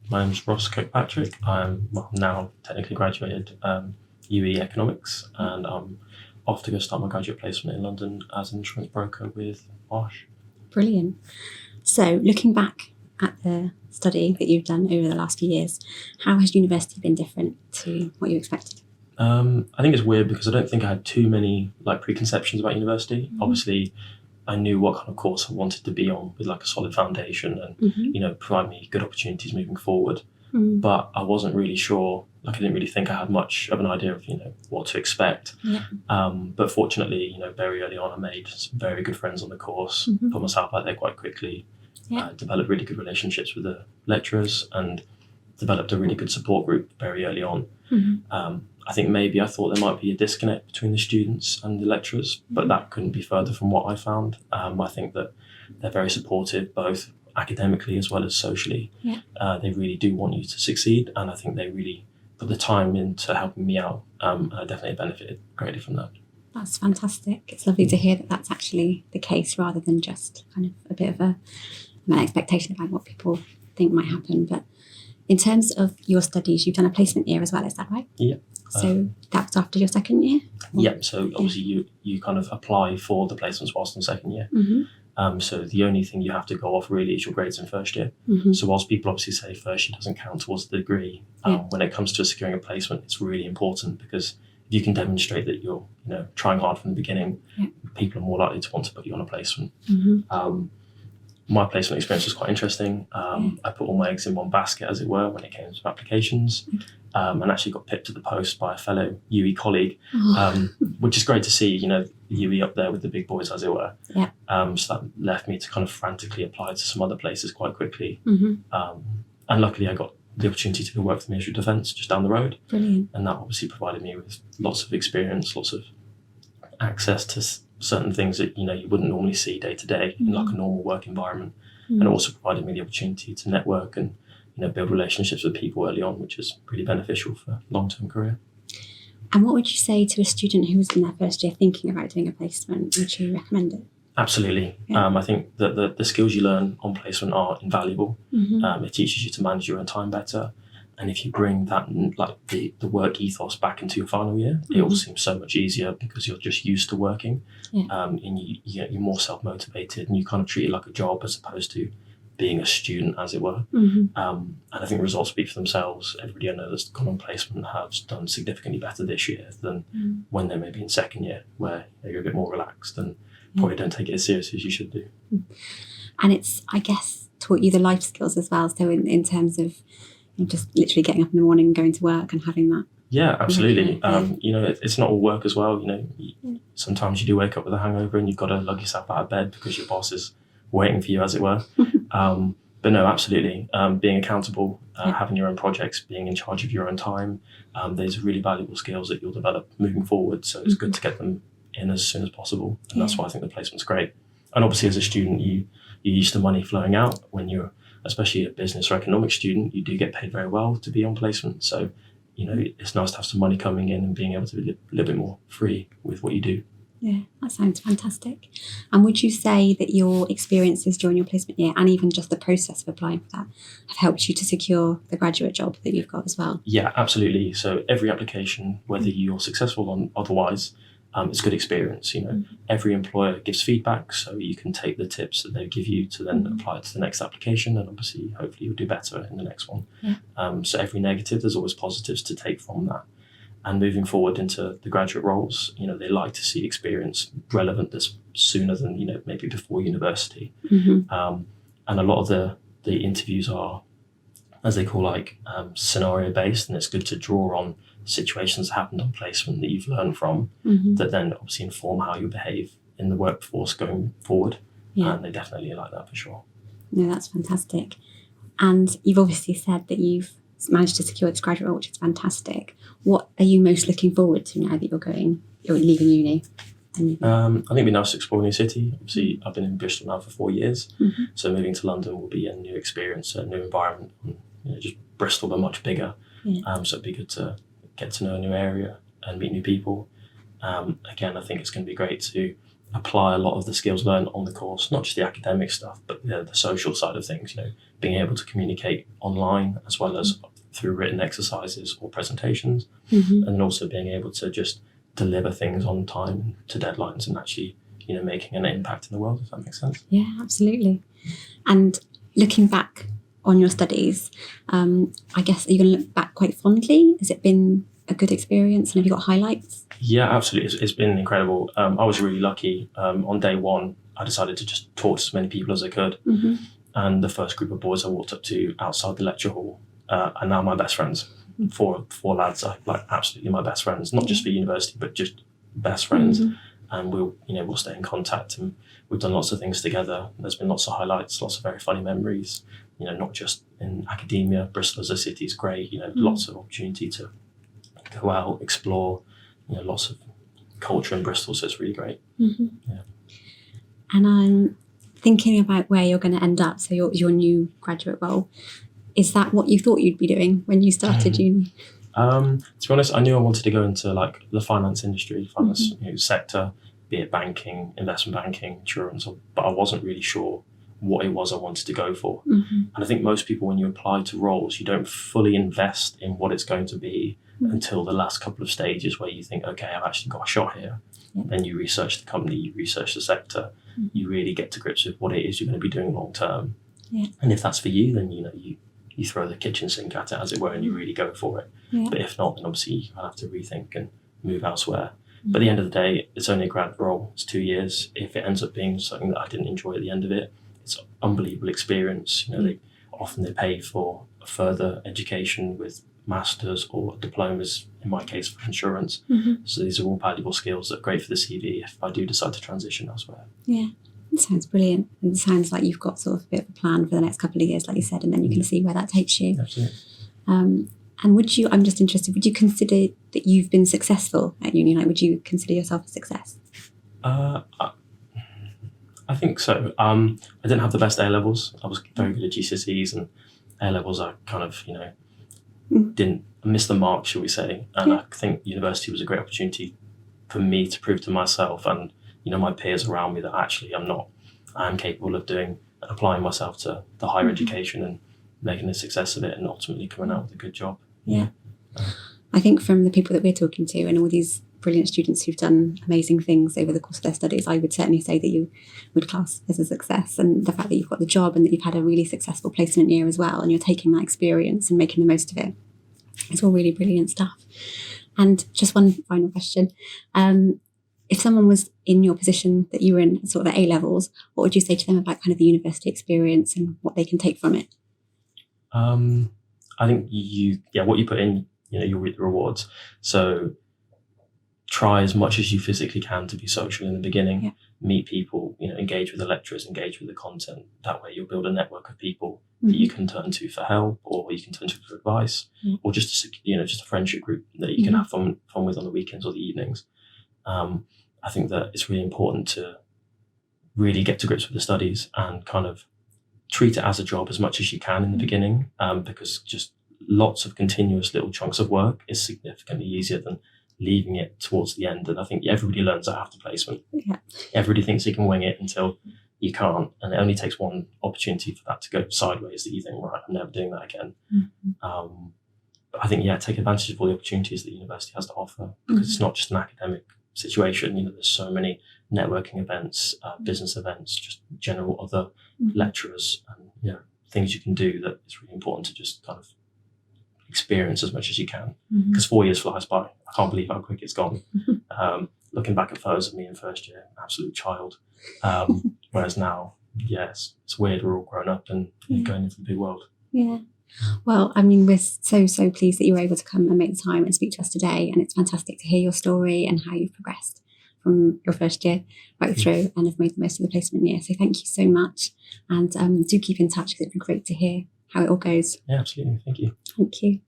My name is Ross Kirkpatrick. I'm now technically graduated UWE Economics, and I'm off to go start my graduate placement in London as an insurance broker with Bosch. Brilliant. So looking back at the study that you've done over the last few years, how has university been different to what you expected? I think it's weird because I don't think I had too many preconceptions about university. Obviously, I knew what kind of course I wanted to be on with a solid foundation and provide me good opportunities moving forward. But I wasn't really sure. I didn't really think I had much of an idea of what to expect. But fortunately, very early on, I made some very good friends on the course. Put myself out there quite quickly. Developed really good relationships with the lecturers and developed a really good support group very early on. I think maybe I thought there might be a disconnect between the students and the lecturers, but that couldn't be further from what I found. I think that they're very supportive, both academically as well as socially. They really do want you to succeed, and I think they really put the time into helping me out. I definitely benefited greatly from that. That's fantastic. It's lovely to hear that that's actually the case rather than just kind of a bit of an expectation about what people think might happen. But in terms of your studies, you've done a placement year as well, is that right? Yeah. So that was after your second year? Yeah, so obviously you kind of apply for the placements whilst in second year. So the only thing you have to go off really is your grades in first year. So whilst people obviously say first year doesn't count towards the degree, when it comes to securing a placement, it's really important because if you can demonstrate that you're trying hard from the beginning, people are more likely to want to put you on a placement. My placement experience was quite interesting. I put all my eggs in one basket, as it were, when it came to applications, and actually got pipped to the post by a fellow UWE colleague, which is great to see, UWE up there with the big boys, as it were. So that left me to kind of frantically apply to some other places quite quickly. And luckily I got the opportunity to go work for the Ministry of Defence just down the road. Brilliant. And that obviously provided me with lots of experience, lots of access to certain things that you wouldn't normally see day to day in a normal work environment, and it also provided me the opportunity to network and build relationships with people early on, which is really beneficial for a long-term career. And what would you say to a student who was in their first year thinking about doing a placement? Would you recommend it? Absolutely. I think that the skills you learn on placement are invaluable. It teaches you to manage your own time better. And if you bring that, the work ethos back into your final year, it all seems so much easier because you're just used to working. And you're more self-motivated and you kind of treat it like a job as opposed to being a student, as it were. And I think results speak for themselves. Everybody I know that's gone on placement has done significantly better this year than when they're maybe in second year, where you're a bit more relaxed and probably don't take it as seriously as you should do. And it's, I guess, taught you the life skills as well. So in terms of just literally getting up in the morning and going to work and having that. Yeah, absolutely. It's not all work as well. Sometimes you do wake up with a hangover and you've got to lug yourself out of bed because your boss is waiting for you, as it were. But no, absolutely. Being accountable, having your own projects, being in charge of your own time, those are really valuable skills that you'll develop moving forward. So it's good to get them in as soon as possible. And that's why I think the placement's great. And obviously as a student, you're used to money flowing out. When you're especially a business or economics student, you do get paid very well to be on placement. So, it's nice to have some money coming in and being able to be a little bit more free with what you do. Yeah, that sounds fantastic. And would you say that your experiences during your placement year and even just the process of applying for that have helped you to secure the graduate job that you've got as well? Yeah, absolutely. So every application, whether you're successful or otherwise, it's good experience. Every employer gives feedback, so you can take the tips that they give you to then apply it to the next application, and obviously hopefully you'll do better in the next one. So every negative, there's always positives to take from that. And moving forward into the graduate roles, they like to see experience relevant this sooner than maybe before university. And a lot of the interviews are, as they call, scenario based, and it's good to draw on situations that happened on placement that you've learned from that then obviously inform how you behave in the workforce going forward. And they definitely like that for sure. No, that's fantastic. And you've obviously said that you've managed to secure this graduate role, which is fantastic. What are you most looking forward to now that you're leaving uni? I think it'd be nice to explore a new city. Obviously, I've been in Bristol now for 4 years, so moving to London will be a new experience, a new environment. Just Bristol, but much bigger. So it'd be good to get to know a new area and meet new people. Again, I think it's going to be great to apply a lot of the skills learned on the course, not just the academic stuff, but the social side of things, being able to communicate online as well as through written exercises or presentations, and also being able to just deliver things on time to deadlines and actually, making an impact in the world, if that makes sense. Yeah, absolutely. And looking back on your studies, I guess, are you going to look back quite fondly? Has it been a good experience, and have you got highlights? Yeah, absolutely. It's been incredible. I was really lucky. On day one, I decided to just talk to as many people as I could. And the first group of boys I walked up to outside the lecture hall are now my best friends. Four lads are like absolutely my best friends, not just for university, but just best friends. And we'll stay in contact, and we've done lots of things together. There's been lots of highlights, lots of very funny memories, not just in academia. Bristol as a city is great, lots of opportunity to go out, explore, lots of culture in Bristol, so it's really great. Yeah. And I'm thinking about where you're going to end up, so your new graduate role. Is that what you thought you'd be doing when you started uni? To be honest, I knew I wanted to go into like the finance industry, finance sector, be it banking, investment banking, insurance, but I wasn't really sure what it was I wanted to go for. And I think most people, when you apply to roles, you don't fully invest in what it's going to be until the last couple of stages where you think, okay, I've actually got a shot here. Then you research the company, you research the sector, you really get to grips with what it is you're going to be doing long term. And if that's for you, then you throw the kitchen sink at it, as it were, and you really go for it. But if not, then obviously you have to rethink and move elsewhere. But at the end of the day, it's only a grad role. It's 2 years. If it ends up being something that I didn't enjoy at the end of it, it's an unbelievable experience. They pay for further education with masters or diplomas, in my case for insurance. So these are all valuable skills that are great for the CV if I do decide to transition elsewhere. Yeah, it sounds brilliant. And it sounds like you've got sort of a bit of a plan for the next couple of years, like you said, and then you can see where that takes you. Absolutely. And I'm just interested, would you consider that you've been successful at uni? Like, would you consider yourself a success? I think so. I didn't have the best A-levels. I was very good at GCSEs, and A-levels I kind of, didn't miss the mark, shall we say. And I think university was a great opportunity for me to prove to myself and, my peers around me that actually I am capable of applying myself to the higher education and making a success of it and ultimately coming out with a good job. Yeah. I think from the people that we're talking to and all these brilliant students who've done amazing things over the course of their studies, I would certainly say that you would class as a success. And the fact that you've got the job and that you've had a really successful placement year as well, and you're taking that experience and making the most of it, it's all really brilliant stuff. And just one final question. If someone was in your position that you were in, sort of at A-levels, what would you say to them about kind of the university experience and what they can take from it? I think what you put in, you'll reap the rewards. So try as much as you physically can to be social in the beginning, meet people, engage with the lecturers, engage with the content. That way you'll build a network of people that you can turn to for help, or you can turn to for advice, or just a friendship group that you can have fun with on the weekends or the evenings. I think that it's really important to really get to grips with the studies and kind of treat it as a job as much as you can in the beginning, because just lots of continuous little chunks of work is significantly easier than leaving it towards the end. And I think everybody learns that after placement. Everybody thinks you can wing it until you can't, and it only takes one opportunity for that to go sideways that you think, right, I'm never doing that again. But I think take advantage of all the opportunities that university has to offer, because it's not just an academic situation. There's so many networking events, business events, just general other lecturers, and things you can do that it's really important to just kind of experience as much as you can, because 4 years flies by. I can't believe how quick it's gone. Looking back at photos of me in first year, absolute child, whereas now, it's weird, we're all grown up and going into the big world. Well, I mean, we're so pleased that you were able to come and make the time and speak to us today, and it's fantastic to hear your story and how you've progressed from your first year right through and have made the most of the placement year. So thank you so much, and do keep in touch, because it'd be great to hear how it all goes. Yeah, absolutely. Thank you. Thank you.